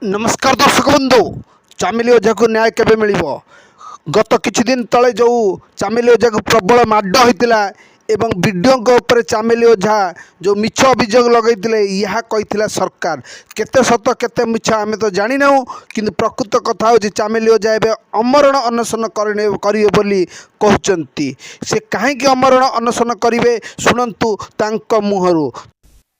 नमस्कार दर्शक बंधु चामिली ओझा को न्याय केबे मिलिबो। गत किछि दिन तले जो चामिली ओझा को प्रबल माड होइतिला एवं वीडियो ऊपर चामिली ओझा जो मिछ अभियोग लगैतिले यह कहिथिला सरकार केते सत केते मिछ आमे तो जानि नाउ किंतु प्रकृत कथा होछि चामिली ओझा एबे अमरण अनशन करिवे बोली कहउचंती। से काहे कि अमरण अनशन करिवे सुनंतु तांको मुहरु।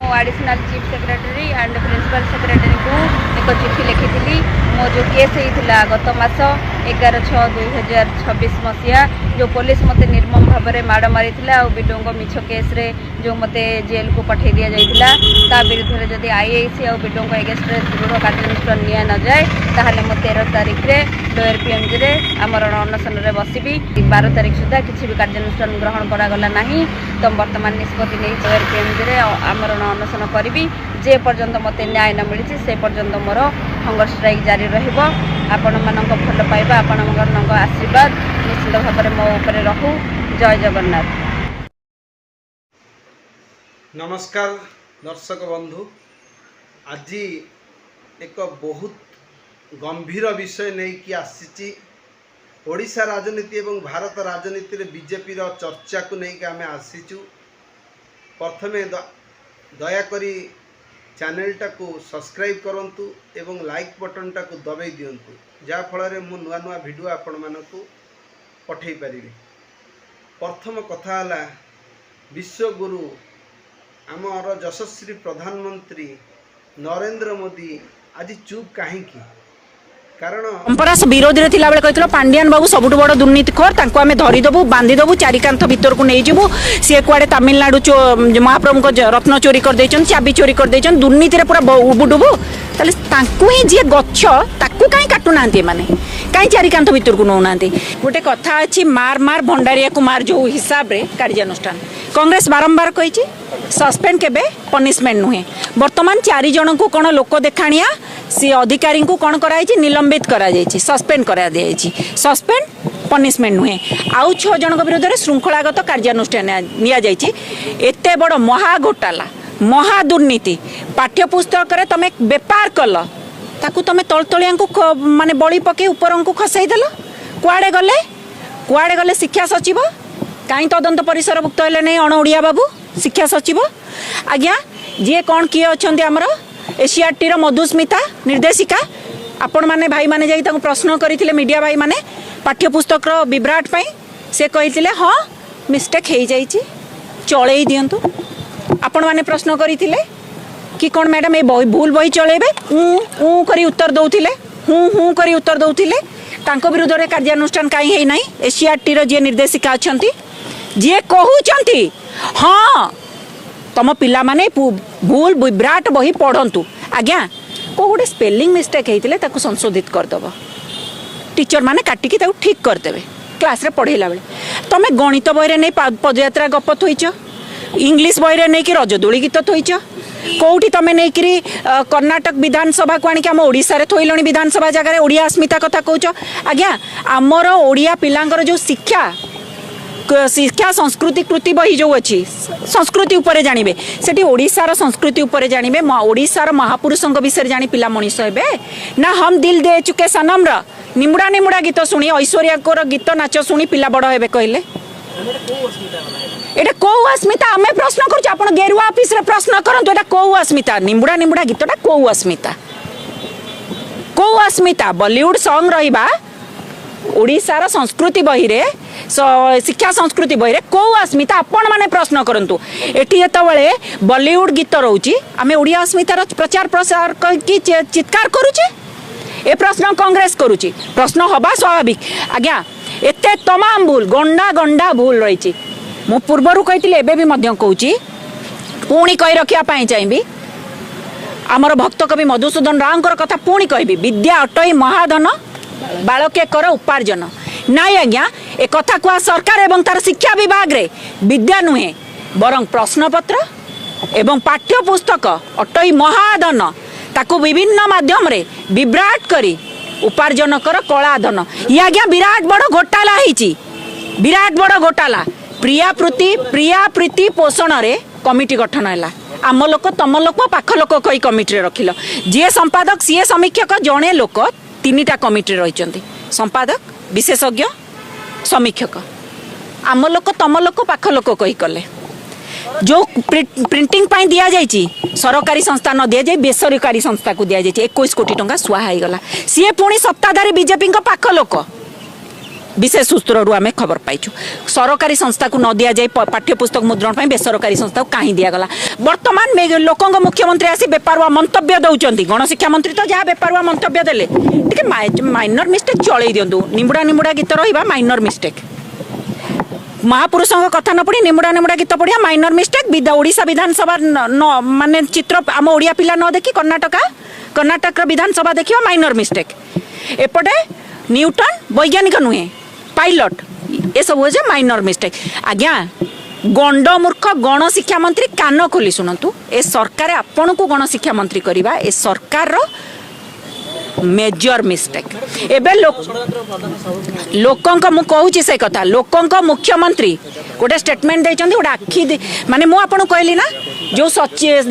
Additional chief secretary and principal secretary को एक चिठी लिखी मो जो केस होता गत मास 11/6/2026 मसीहा जो पुलिस मत निर्मम भाव में माड़ मारी वीडियो मिछ केस रे जो मत जेल को पठे दि जाता विरुद्ध जदि आईआईसी और वीडियो एगेस्ट दृढ़ कार्यानुष्ठान नि न जाए ताहले मो 13 तारिख रे लोअर पीएमजी रे आमरण अनशन रे बसबी 12 तारिख सुधा किसी भी कार्यानुष्ठान ग्रहण करागला नहीं। तो वर्तमान निष्पत्ति नहीं लोअर पीएमजी रे आमरण अनशन करी जे पर्यंत मत न्याय न मिली से पर्यंत मोर हंगर स्ट्राइक जारी रहिबो। आपण मानक भल पाइबा आपण मानक आशीर्वाद निश्चित भाव में मो ऊपर रहू। जय जगन्नाथ। नमस्कार दर्शक बंधु, आज एक बहुत गंभीर विषय नहीं कि आसी ओडिशा राजनीति एवं भारत राजनीति रे बीजेपी रो चर्चा को नहीं कि आमे आसीचु। प्रथमे दयाकरी चैनल टाको सब्सक्राइब करंतु एवं लाइक बटन टाको दबाई दियंतु जा फल मु नुआ नुआ वीडियो आपण मानकु पठेई पारिबे। प्रथम कथा हला विश्वगुरु आमर यशस्वी प्रधानमंत्री नरेंद्र मोदी आज चुप कहीं कारण कंपरास विरोधी रे थिला बेले कहथिलो पांड्यान बाबू सबुठ बड़ दुर्नीतिखोर तांको आमे धरि दबु बांधी दबु चारिकांत भीतर को नै जिवु से कुआडे तमिलनाडु महाप्रभु को रत्न चोरी कर दैछन चाबी चोरी कर दैछन दुर्नीति रे पूरा उबुडुबु ताले तांको ही जे गच्छ ताकू काई काटु नांती माने काई चारिकांत भीतर को नौ नांती। गोटे कथा अछि मार मार भंडारिया को मार जो हिसाब रे कार्यानुष्ठान कांग्रेस बारंबार कहिछि सस्पेंड केबे पनिशमेंट नुहे। वर्तमान 4 जन को कोन लोक देखाणिया सी अधिकारी को कौन कराई निलंबित करा जायछि सस्पेंड करा दियाछि सस्पेंड पनिशमेंट नुहे। आउ 6 जन विरुद्ध रे श्रृंखलागत कार्यानुष्ठान निया जायछि। एते बड़ महा घोटाला महा दुर्नीति पाठ्यपुस्तक रे तमे व्यापार कल ताकू तमे तलतलिया को माने बळी पके ऊपर को खसाई देल कुआडे गले शिक्षा सचिव काई तदंत परिसर भुक्त हेले नै अण ओडिया बाबू शिक्षा सचिव आज्ञा जे कौन किए अछंती हमर एशियाटी मधुस्मिता निर्देशिका आपण माने भाई माने जाई ताको प्रश्न करथिले मीडिया भाई माने पाठ्यपुस्तक विभ्राट पई से कहिथिले हां मिस्टेक हे जाईची चळेई दियंतु। आपण माने प्रश्न करथिले कि कोन मैडम ए भूल बही चळेबे ऊ करी उत्तर दउथिले हूं करी उत्तर दउथिले तांको विरुद्ध रे कार्यानुष्ठान काई हे नै। एशियाटी जे निर्देशिका अछंती जे कहउचंती हां तम पिला माने भूल विभ्राट बही पढ़ंतु आज्ञा को गोटे स्पेलिंग मिस्टेक होते ताकू संशोधित करदेव टीचर माने काटिकी ताकू ठीक करदेवे क्लास रे पढ़ेला बेले। तमे गणित बही नहीं पदयात्रा गप थोइच इंग्लिश बही नहीं कि रजदोली गीत थोइच कौटी तमे नहीं कि कर्णाटक विधानसभा को आनिक आम ओडिशा रे थोइलणी विधानसभा जगह ओडिया अस्मिता कथा कहूच आज्ञा आमर ओडिया पिलांकर जो शिक्षा संस्कृति कृति बही जो अच्छी संस्कृति उपरे जानिबे सेठी ओडिशार संस्कृति उपरे जानिबे ओडिशार महापुरुषों विषय जानी पिला मनीष हेबे ना। हम दिल दे चुके सनम रा निमुड़ा निमुड़ा गीत शुणी ऐश्वर्या को गीत नाच शुणी पिला बड़ हेबे कहले एटा को अस्मिता आमे प्रश्न करूछ आपण गेरुआ ऑफिस रे प्रश्न करंतु एटा को अस्मिता निमुड़ा निमुड़ा गीतटा को अस्मिता बॉलीवुड सॉन्ग रहिबा ओडिशार संस्कृति बही रे शिक्षा संस्कृति बही रे को अस्मिता आपण माने प्रश्न करंतु एठी जेतबेले बॉलीवुड गीत रहउची आमे ओडिया अस्मितार प्रचार प्रसार की चित्कार करूचे ए प्रश्न कांग्रेस करूची प्रश्न हबा स्वाभाविक आज्ञा एते तमाम भूल गंडा भूल रही मु पूर्वरु कहितिले एबे भी मध्य कहूची पुणी कहि रखिया पई चाहिबी आमर भक्त कवि मधुसूदन रावकर कथा पुणी कहबी विद्या अटई महाधन बालके कर उपार्जन नाई आज्ञा ए कथा कुआ सरकार एवं तार शिक्षा विभाग रे विद्या नुहे बरं प्रश्नपत्र एवं पाठ्यपुस्तक अटई महाधन ताकू विभिन्न माध्यम रे विभ्राट करी उपार्जन कर कलाधन ये आज्ञा विराट बड़ घोटाला हिची विराट बड़ घोटाला प्रिया प्रीति पोषण रे कमिटी गठन है आम लोक तम लोक पाख लोक कई कमिटी रखिल जी संपादक सी समीक्षक जड़े लोक 3टा कमिटी रही संपादक विशेषज्ञ समीक्षक आम लोक तम लोक पाख लोक कही कले जो प्रिंटिंग पाई दिया जाइए सरकारी संस्था न दि जाए बेसरकारी संस्था को दि जाए 21 कोटी टंका सुहाईगला सी पुणी सत्ताधारी बीजेपी पाख लोक विशेष सूत्र आम खबर पाइचु सरकारी संस्था को न दि जाए पाठ्यपुस्तक मुद्रण बेसरकारी संस्था को कहीं दिगला बर्तमान लोक मुख्यमंत्री आसी बेपारुआ मंतव्य दौरान गणशिक्षा मंत्री तो जहाँ बेपारुआ मंतव्य देले माइनर मिस्टेक चल दिंतु निमुड़ा निमुड़ा गीत रहा माइनर मिस्टेक महापुरुषों कथा न पढ़ी निमुड़ा निमुड़ा गीत पढ़िया माइनर मिस्टेक ओडिशा विधानसभा माने चित्र आम ओडिया पिला न देखी कर्णाटक विधानसभा देखिए माइनर मिस्टेक एपटे न्यूटन वैज्ञानिक नुहे पायलट ये सब हो माइनर मिस्टेक आज्ञा गंड मूर्ख गण शिक्षा मंत्री कान खोली शुणु ए सरकार आपण को गण शिक्षा मंत्री करवा ए सरकार मेजर मिस्टेक एबे लोकंक मु कहूची से कथा लोकंक मुख्यमंत्री गोटे स्टेटमेंट देइचंती गोटे आखि माने मु आपन कहली ना जो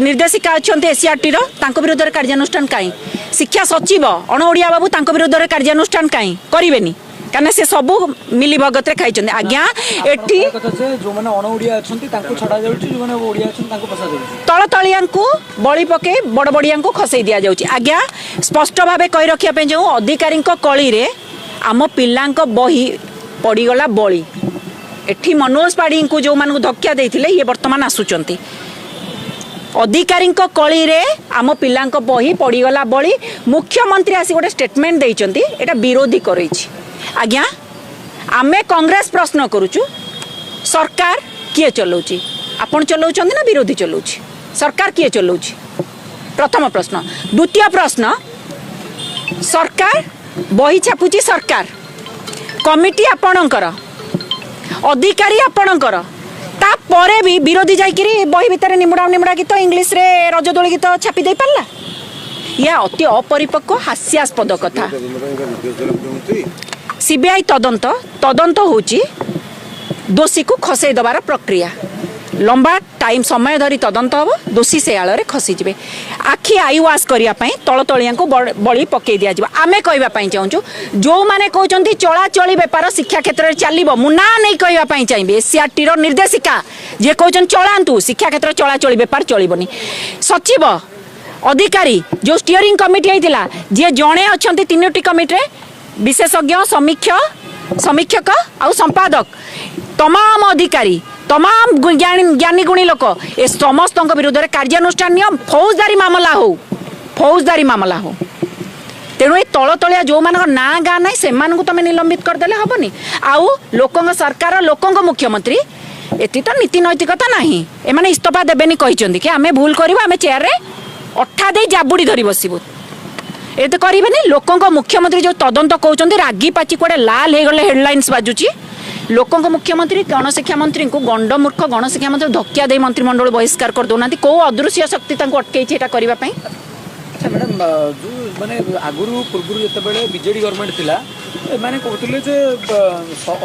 निर्देशिका अच्छे एसीआरटी तांको विरुद्ध रे कार्यानुष्ठान काई शिक्षा सचिव अण ओडिया बाबू तांको विरुद्ध रे कार्यानुष्ठान काई करिवेनी कारण से सब मिली भगत रे खाइचंती आज्ञा एठी जो माने अण ओडिया अछंती तांको छडा जाउची जो माने ओडिया अछन तांको पसा जाउची तळ तळियां को बळी पके बड़ बड़ियां को खसई दिया जाउची आज्ञा स्पष्ट भाबे कहि रखिया पे जो अधिकारी कली रे आम पिलांक बही पड़ीगला बली एठी मनोज पाड़ी को जो मान धक्का देथिले ये वर्तमान आसुचंती अधिकारी कली रे आम पिलांक बही पड़ीगला बली मुख्यमंत्री आसी गोटे स्टेटमेंट देइचंती एटा विरोधी करैछि आज्ञा आमे कांग्रेस प्रश्न करूचु सरकार किए चलाउची आपण चलाउचंती ना विरोधी चलाउची सरकार किए चलाउची प्रथम प्रश्न द्वितीय प्रश्न सरकार बही छापुची सरकार कमिटी आपणकर अधिकारी आपणकर तापरे भी विरोधी जाइकरी बही भितर निमुड़ा निमुड़ा गीत इंग्लिश रे रजदोली गीत छापी दे पारला या अति अपरिपक्व हास्यास्पद कथा सीबीआई तदंत होची दोषी को खसई दबार प्रक्रिया लंबा टाइम समय धरी तदंत हम दोषी से आड़ खसीजे आखि आई वाश करने तल तलिया को बड़ी पकई दि जाए आम कहवाई चाहूँ जो मैंने कहते चलाचली बेपार शिक्षा क्षेत्र में चलो मुना नहीं कहवाई चाहिए एसीआरटी निर्देशिका जी कहते चलातु शिक्षा क्षेत्र चलाचली बेपार चलबनी सचिव अधिकारी जो स्टीयरिंग कमिटी होता जी जड़े अच्छा 3टी कमिटी विशेषज्ञ समीक्षक आउ संपादक तमाम अधिकारी तमाम ज्ञानी गुणी लोक ए समस्त विरुद्ध में कार्यानुष्ठान नियम फौजदारी मामला हो तेणु ये तल तलिया जो मान ना गाँ ना से तुम निलंबित करदे हेनी आउ लोक सरकार लोक मुख्यमंत्री एति तो नीति नैतिकता ना एमाने इस्तीफा देवेनी कहते कि आम भूल करूँ आम चेयर रे अठा दे जाबुड़ी धरी बसबू ये तो करें लोक मुख्यमंत्री जो तदंत कहते रागी पाची कड़े लाल हो गले हेडलाइंस बाजुची लोक मुख्यमंत्री गणशिक्षा मंत्री को गंड मूर्ख गणशिक्षा मंत्री धक्या दे मंत्रिमंडल बहिष्कार कर दौना कौ अदृश्य शक्ति अटकई करने अच्छा मैडम जो माने आगुरु पूर्व जिते बीजेडी गवर्नमेंट थिला माने कहते जे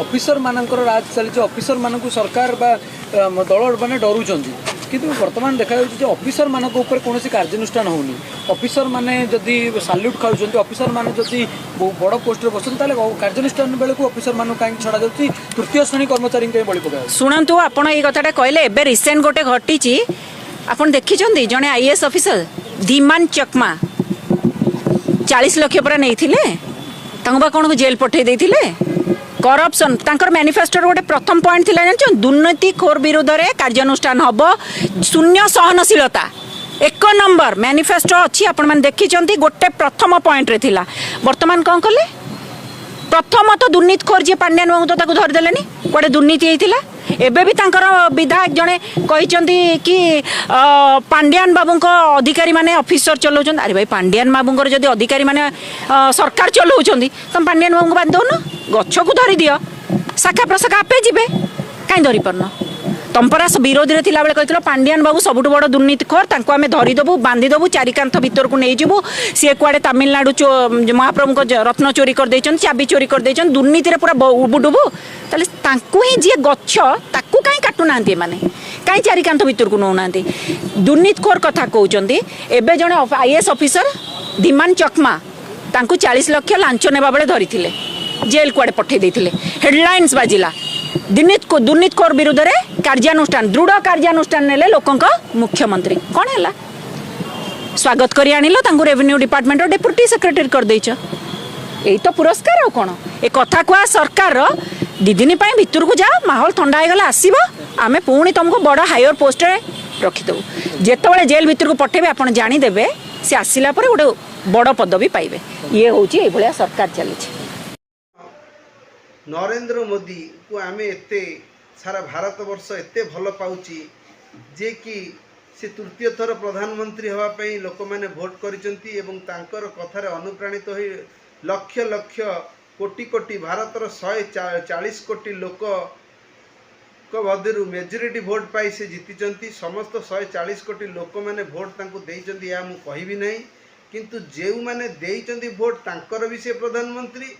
ऑफिसर मानकर राज चली ऑफिसर मानक सरकार बा दल माने डरुचंती किंतु वर्तमान देखा ऑफिसर मानक ऊपर कौन कार्यानुष्ठान होनी ऑफिसर माने जदि साल्यूट खाऊँ ऑफिसर माने जदि बड़ पोस्ट बसन कार्यानुष्ठान बेले को ऑफिसर मानक कहीं छड़ा जाऊँगी तृतीय श्रेणी कर्मचारी बड़ी पका शुणु आपण ये कथाटा कहले एबे रिसेंट गोटे घटी आपण देखी जड़े आईएएस ऑफिसर धीमान चकमा 40 लाख पर नहीं कौन जेल पठे देथिले करप्शन तांकर मैनिफेस्टो गोटे प्रथम पॉइंट थिला जान दुर्नीति खोर विरुद्ध रे कार्यानुष्ठान हब शून्य सहनशीलता 1 नंबर मैनिफेस्टो अच्छी आपण मैंने देखी गोटे प्रथम पॉइंट रे थिला वर्तमान कौन कले प्रथम तो दुर्नीति खोर जी पांड्यान बाबू तो धरदेले कड़े दुर्नीति होता एबे भी तांकर विधायक जड़े कहते कि पांड्यान बाबू अधिकारी माने ऑफिसर चलाउछन अरे भाई पांड्यान बाबू जदि अधिकारी माने सरकार चलाउछन तुम पांड्यान बाबू बांध दौन गछ को धरी दियो शाखा प्रशाखा आपे जीवे कहीं धरी पारन तुम परा विरोधी रे थिला बेले कहथिलो पांड्यान बाबू सबुठ बड़ दुर्नीतिखोर तांको आमे धरिदेबू बांधिदेबू चारिकांथ भितर को नहीं जीवु सी कुआडे तमिलनाडु महाप्रभु को रत्न चोरी कर देछन चाबी चोरी कर देछन दुर्नीति रे पूरा उबुडुबु ताले तांको ही जे गछ ताकू काई काटू नांती माने कहीं चारिकांत भितर को नौना दुर्नीतिखोर कथा कहते एवं जड़े आईएएस ऑफिसर धीमान चकमा तांकु 40 लाख लांच नेबा बेले धरी जेल कुआडे पठे देथिले हेडलाइंस बाजिला दुर्नीतिखोर विरुद्ध रे कार्यानुष्ठान दृढ़ कार्यानुष्ठान नेले लोकंक मुख्यमंत्री कौन है स्वागत करी आनिल तांकु रेवेन्यू डिपार्टमेंट डेप्यूटी सेक्रेटरी कर देछ यही तो पुरस्कार कौन ए कथा कुआ सरकार दी दिन भितर को जाओ माहौल ठंडा होगा आसब आम पुणी तुमको बड़ हायर पोस्ट रखिदेबू जितेबाला जेल भितर को पठेबे आप जानीदेवे सी आसला गोटे बड़ पदवी पाइबे ये हूँ ये सरकार चली नरेंद्र मोदी को आम एत सारा भारत वर्ष एत भल पाऊँच जे कि से तृतीय थर प्रधानमंत्री होगापी लोक मैंने भोट कर कथार अनुप्राणित हो लक्ष लक्ष कोटी कोटी भारतर 140 कोटी लोक मध्य मेजोरिटी भोट पाई से जीति समस्त 140 कोटी लोक मैंने भोट तांको देइचंती या मु कहिबी नहीं किंतु जो मैंने देइचंती भोट तांकर भी से प्रधानमंत्री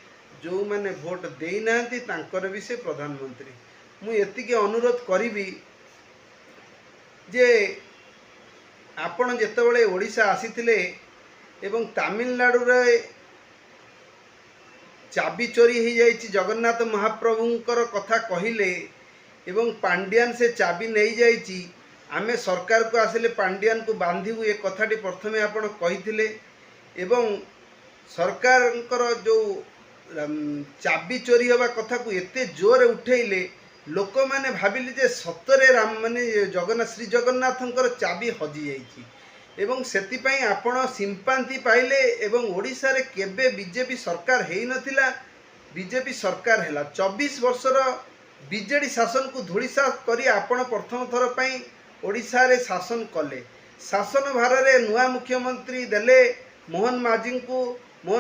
जो मैंने भोट देई नांती तांकर भी से प्रधानमंत्री मु एतिके अनुरोध करिबी जे आपण जेतेबेले ओडिशा आसीथिले एवं तमिलनाडु रे चाबी चोरी हो जाइए जगन्नाथ महाप्रभुंकर कथा कहले एवं पांड्यान से चाबी नहीं जाइए आमे सरकार को आसिले पांड्यान को बांधिबू ए कथाटी प्रथमे आपण कहिथिले एवं सरकार जो चाबी चोरी होगा कथा को एते जोर उठेले लोक मैंने भाविले जे सतरे राम माने जगन्नाथ श्री जगन्नाथंकर चाबी हजि जाइए एवं सेतिपाई आपण सिंपांति पाइले एवं ओडिशा रे केबे बीजेपी सरकार हेई नथिला बीजेपी सरकार हैला 24 वर्षर बीजेडी शासन को धूलिसा करी आपण प्रथम थर पई ओडिशा रे शासन कले शासन भार रे नुआ मुख्यमंत्री देले मोहन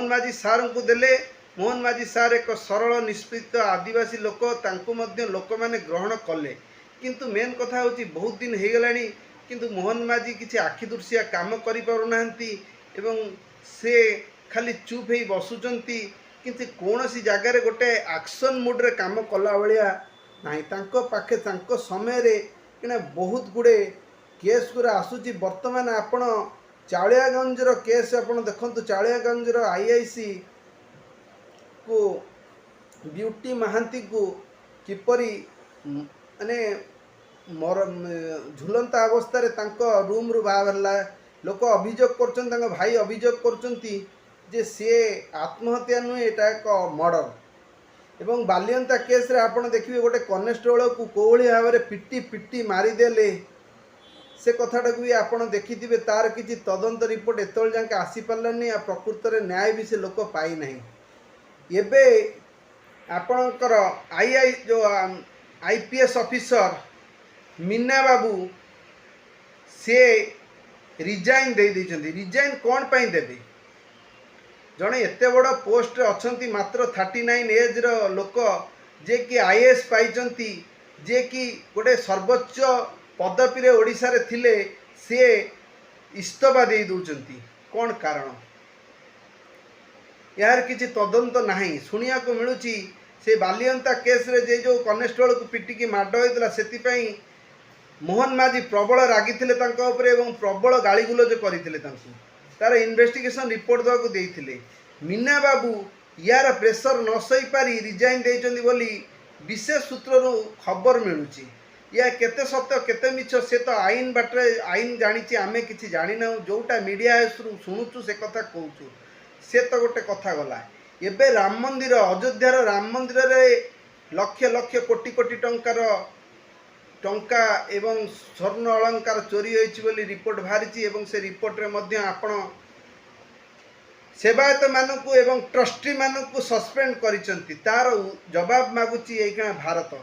माझी सार को देले मोहन माझी सार एक सरल निष्पीत आदिवासी लोक तांको मध्य लोक माने ग्रहण कले किंतु मेन कथा होची बहुत दिन हे गलानी किंतु मोहन माझी किसी आखिदृशिया काम करि पारुनांती एवं से खाली चुप ही बसुचंती किंतु कौन सी जगार गोटे एक्शन मोड रे काम कला भलिया नाही तांको पाखे तांको समय रे किना बहुत गुड़े केस गुरा आसुची वर्तमान आपण चालियागंज रो केस आपण देखंतु चालियागंज रो आईआईसी को ब्यूटी महांती को किपरी माने मोर झुलंता अवस्था रूम रु बाहरला लोक अभियोग कर भाई अभियोग कर सी आत्महत्या नुहे एटा एक मर्डर एवं बालियंता केस रे आपण देखिए गोटे कनेस्टेबल को कोहली भाव में पिटी पिटी मारिदेले से कथाटा को भी आपड़ देखिथे तार किसी तदंत रिपोर्ट एतल जाके आसी पारानी आ प्रकृत में न्याय भी से लोक पाई नहीं एबे आपणकर आई जो आईपीएस ऑफिसर मीना बाबू से रिजाइन दे देइछन्ती रिजाइन कौन पाई देबे जड़े एत बड़ पोस्ट अच्छी मात्र 39 एज रो लोक जे कि आईएएस पाई जे कि गोटे सर्वोच्च पदवी रे ओडिशा रे थिले से इस्तफा दे दउछन्ती कौन कारण यार किसी तदंत नहीं शुणिया को मिलूची से बालियंता केस रे जे जो कनेस्टेबल को पिटिकी माड होइतला सेतिपई मोहन माझी प्रबल रागी एवं प्रबल गाड़ी गुलज करते तार इन्वेस्टिगेशन रिपोर्ट देवाक देते मीना बाबू यार प्रेसर न सही पारी रिजाइन देइछन्ती बोली विशेष सूत्र खबर मिलूची या केते सत्य केते मिछ से तो आईन बाटे आईन जानी आमे किसी जानी ना जोटा मीडिया शुणुचु से कथा कहूँ से तो गोटे कथा गला एबे राम मंदिर अयोध्यार राम मंदिर रे लक्ष लक्ष कोटी कोटी टंका एवं स्वर्ण अलंकार चोरी होइछि बोली रिपोर्ट बाहरी एवं से रिपोर्ट रे मध्य आपण सेवायत मानकु एवं ट्रस्टी मानकु सस्पेंड करिसंती तार जवाब मागुची एखा भारत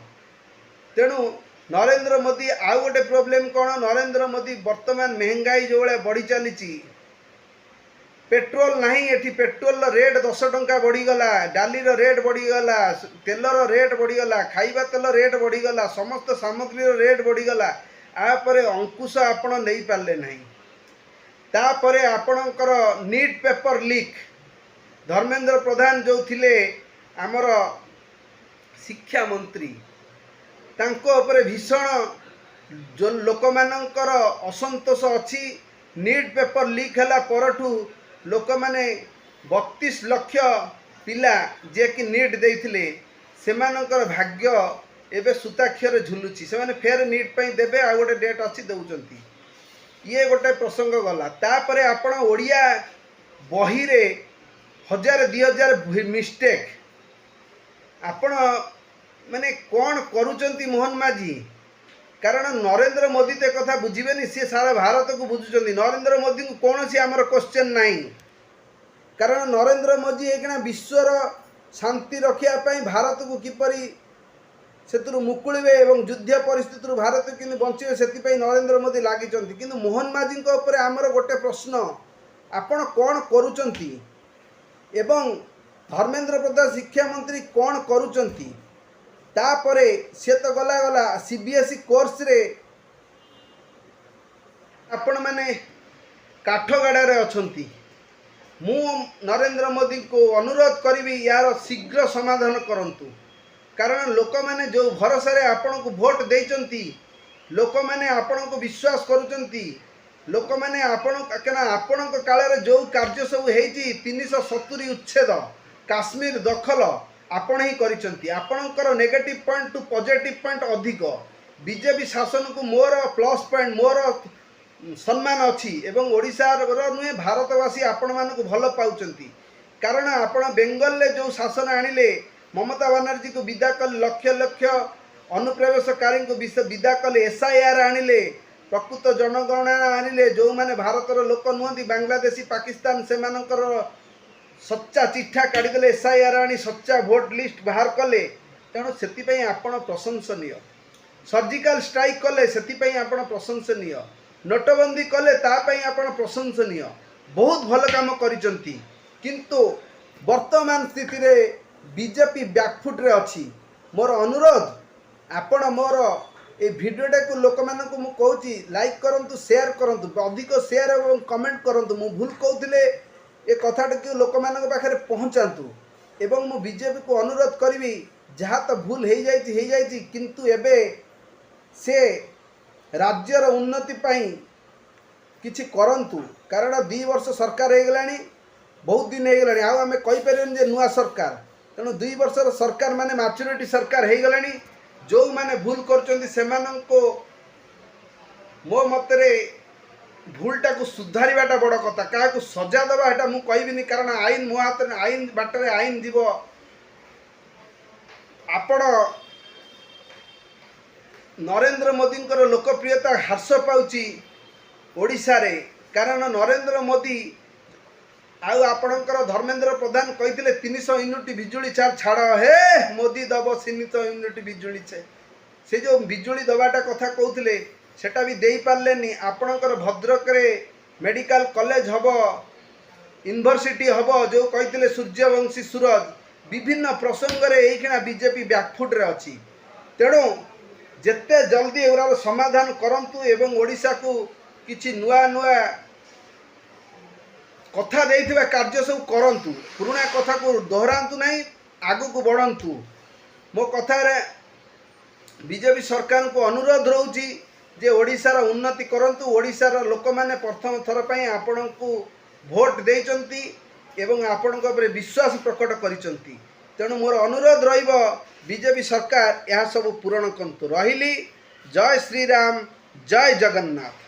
तेणु नरेंद्र मोदी आउ गोटे प्रोब्लेम कौन नरेंद्र मोदी वर्तमान महंगाई जो भाया बढ़ी चली पेट्रोल नहीं एठी पेट्रोल रेट 10 टंका बढ़ीगला डाली रेट बढ़ीगला तेलर रेट बढ़ीगला खाइबा तेल रेट बढ़ीगला समस्त सामग्री रेट बढ़ीगला आपर अंकुश आपण नहीं पारे नहीं तापरे आपणकर NEET paper leak Dharmendra Pradhan जो थिले आमर शिक्षा मंत्री तांको उपरे भीषण जो लोक मानकर असंतोष अच्छी नीट पेपर लीक है परठू लोक मैंने 32 लाख पिला जे कि नीट देइथिले सेमानकर भाग्य एबे सूताक्षर झुलुची से माने फेर नीट पई देबे आ गोटे डेट अच्छी दउचंती ये गोटे प्रसंग गला तापरे आपण ओडिया बही रे 1000-2000 मिस्टेक आपण माने कौन करूचंती मोहन माझी कारण नरेंद्र मोदी ते कथा बुझीबेनी सी सारा भारत को बुझुचंती नरेंद्र मोदी को कौन सी आमर क्वेश्चन नहीं कारण नरेंद्र मोदी एक विश्वर शांति रखिया भारत को किपरि से मुकुड़े एवं युद्ध परिस्थिति भारत कि बचे से नरेंद्र मोदी लगी किंतु मोहन माझी आमर गोटे प्रश्न आपण कौन करुचंती एवं धर्मेंद्र प्रधान शिक्षा मंत्री कौन करुचंती तापरे से तो गला गला सीबीएसई कोर्स रे आपण माने काठगड़े अछंती मु नरेंद्र मोदी को अनुरोध करी यार शीघ्र समाधान करंतु कारण लोक मैंने जो भरोसा रे आपण को वोट देइचंती लोक मैंने आपण को विश्वास करुचंती लोक मैंने आपण काल रे जो कार्य सब हेची 370 उच्छेद काश्मीर दखल आपण ही करिसंती आपणकर negative point two positive point अधिक बीजेपी शासन को मोर प्लस पॉइंट मोर सम्मान अच्छी एवं ओडिशार नुहे भारतवासी आपण मान को भल पाउचंती कारण आपण बेंगल ले जो शासन आनिले ममता बनर्जी को विदा कल लक्ष लक्ष अनुप्रवेशकारी को विदा कले एसआईआर आनिले प्रकृत जनगणना आनिले जो माने भारतर लोक नुहति बांग्लादेशी पाकिस्तान से मानकर सच्चा चिठा काढ़ीदे एसआईआर आनी सच्चा भोट लिस्ट बाहर कले तेणु से आपण प्रशंसनीय सर्जिकल स्ट्राइक कले से आपण प्रशंसनीय नोटबंदी कले तापाई आपण प्रशंसनीय बहुत भल काम करिसंती किंतु वर्तमान स्थिति रे बीजेपी बैकफुट रे अच्छी मोर अनुरोध आपण मोर ए भिडियोटा को लोक मानक मु कहूची लाइक करंतु शेयर करंतु अधिक शेयर एवं कमेंट करंतु मु भूल कहूथिले ए कथाटा को लोक मानक पाखरे पहुंचांतु एवं मु बीजेपी को अनुरोध करी जहाँ तो भूल हो जाइए किंतु एबे से राज्यर उन्नति पाई किछि करंतु कारण 2 वर्ष सरकार हो गलानी बहुत दिन हो गलानी आम कहि परिबेन जे नुआ सरकार तेणु 2 वर्षर सरकार माने मैच्योरिटी सरकार हो गलानी जो माने भूल करचंती सेमानंको मो मतरे भूलटा को सुधारिबाटा बड़ कथा क्या सजा दबा एटा मु कहबिनी कारण आईन मो हाथ आईन बाटरे आईन जीव आपण नरेंद्र मोदी लोकप्रियता ह्रास पाउची ओडिशा रे कारण नरेंद्र मोदी आउ आपणकर धर्मेंद्र प्रधान कही 300 यूनिट बिजुली चार छाड़ हे मोदी दब 300 यूनिट बिजुली से जो बिजुली दबाटा कथा कहते सेटा भी दे पार्लेनी आपणकर भद्रक रे medical college hub university hub जो कही सूर्यवंशी सूरज विभिन्न प्रसंग रे एखिना बीजेपी बैकफुट रे अच्छी तेणु जेते जल्दी एवरार समाधान करंतु एवं ओडिशा को किछि नुआ नुआ कथा देइथिबा कार्य सब करंतु पुराना कथा को दोहरांतु नहीं आगु को बढ़ंतु मो कथा रे बीजेपी सरकार को अनुरोध रहउची जे ओडिशार उन्नति करंतु ओडिशार लोक माने प्रथम थर पई आपण को वोट देइचंती एवं आपण को ऊपर विश्वास प्रकट करिचंती तेणु मोर अनुरोध रहिबो बीजेपी सरकार यह सब पूरण करंतु रहिली जय श्री राम जय जगन्नाथ।